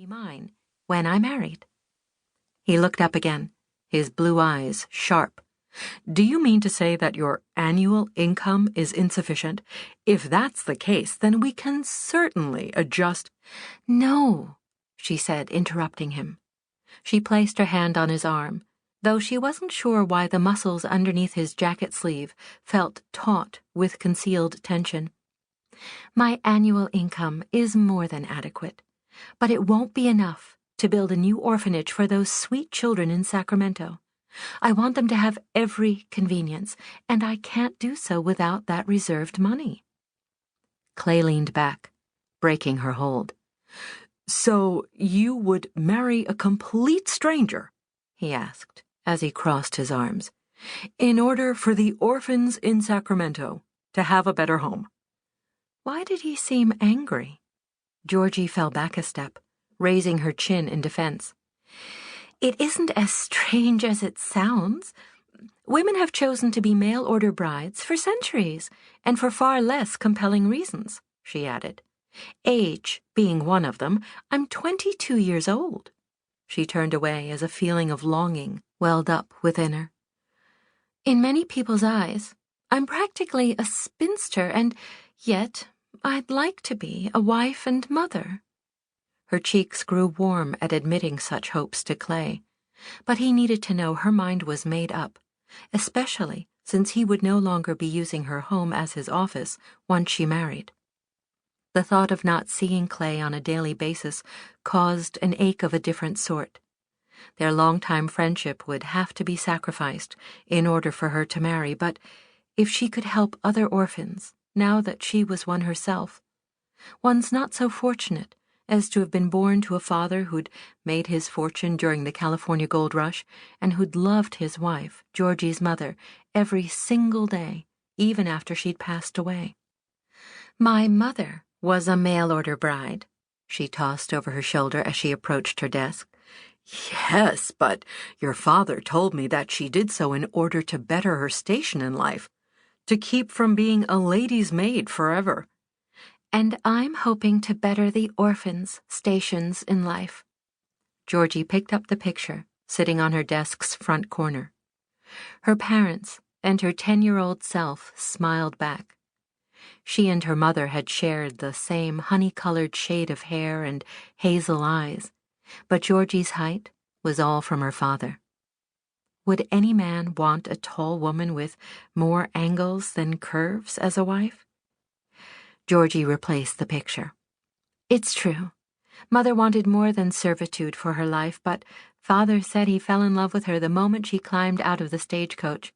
be mine when I'm married." He looked up again, his blue eyes sharp. "Do you mean to say that your annual income is insufficient? If that's the case, then we can certainly adjust—" "No," she said, interrupting him. She placed her hand on his arm, though she wasn't sure why the muscles underneath his jacket sleeve felt taut with concealed tension. "My annual income is more than adequate, but it won't be enough to build a new orphanage for those sweet children in Sacramento. I want them to have every convenience, and I can't do so without that reserved money." Clay leaned back, breaking her hold. "So you would marry a complete stranger?" he asked, as he crossed his arms, "in order for the orphans in Sacramento to have a better home?" Why did he seem angry? Georgie fell back a step, raising her chin in defense. "It isn't as strange as it sounds. Women have chosen to be mail-order brides for centuries, and for far less compelling reasons," she added. "Age being one of them. I'm 22 years old." She turned away as a feeling of longing welled up within her. "In many people's eyes, I'm practically a spinster, and yet I'd like to be a wife and mother." Her cheeks grew warm at admitting such hopes to Clay, but he needed to know her mind was made up, especially since he would no longer be using her home as his office once she married. The thought of not seeing Clay on a daily basis caused an ache of a different sort. Their long-time friendship would have to be sacrificed in order for her to marry, but if she could help other orphans, now that she was one herself, one's not so fortunate as to have been born to a father who'd made his fortune during the California gold rush and who'd loved his wife, Georgie's mother, every single day, even after she'd passed away. "My mother was a mail-order bride," she tossed over her shoulder as she approached her desk. "Yes, but your father told me that she did so in order to better her station in life, to keep from being a lady's maid forever." "And I'm hoping to better the orphans' stations in life." Georgie picked up the picture, sitting on her desk's front corner. Her parents and her 10-year-old self smiled back. She and her mother had shared the same honey-colored shade of hair and hazel eyes, but Georgie's height was all from her father. Would any man want a tall woman with more angles than curves as a wife? Georgie replaced the picture. "It's true. Mother wanted more than servitude for her life, but Father said he fell in love with her the moment she climbed out of the stagecoach.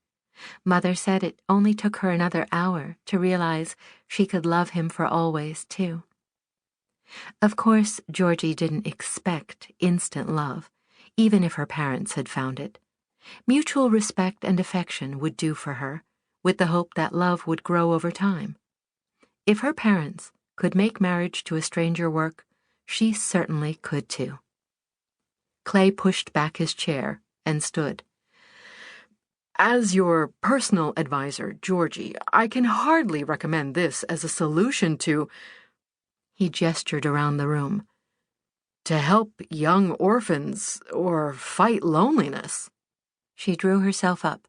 Mother said it only took her another hour to realize she could love him for always, too." Of course, Georgie didn't expect instant love, even if her parents had found it. Mutual respect and affection would do for her, with the hope that love would grow over time. If her parents could make marriage to a stranger work, she certainly could too. Clay pushed back his chair and stood. "As your personal advisor, Georgie, I can hardly recommend this as a solution to—" He gestured around the room. "To help young orphans or fight loneliness." She drew herself up,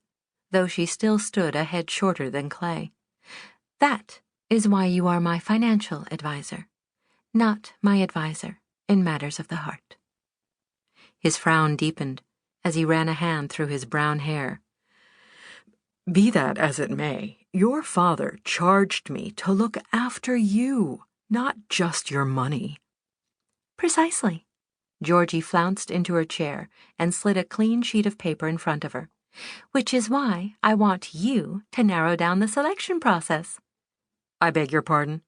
though she still stood a head shorter than Clay. "That is why you are my financial advisor, not my advisor in matters of the heart." His frown deepened as he ran a hand through his brown hair. "Be that as it may, your father charged me to look after you, not just your money." "Precisely." Georgie flounced into her chair and slid a clean sheet of paper in front of her. "Which is why I want you to narrow down the selection process." "I beg your pardon?"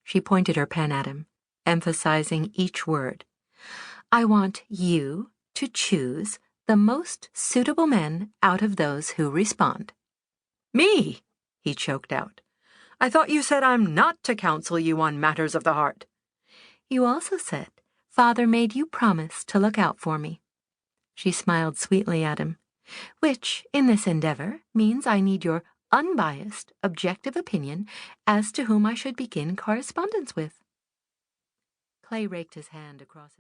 She pointed her pen at him, emphasizing each word. "I want you to choose the most suitable men out of those who respond." "Me?" he choked out. "I thought you said I'm not to counsel you on matters of the heart." "You also said Father made you promise to look out for me." She smiled sweetly at him. "Which, in this endeavor, means I need your unbiased, objective opinion as to whom I should begin correspondence with." Clay raked his hand across his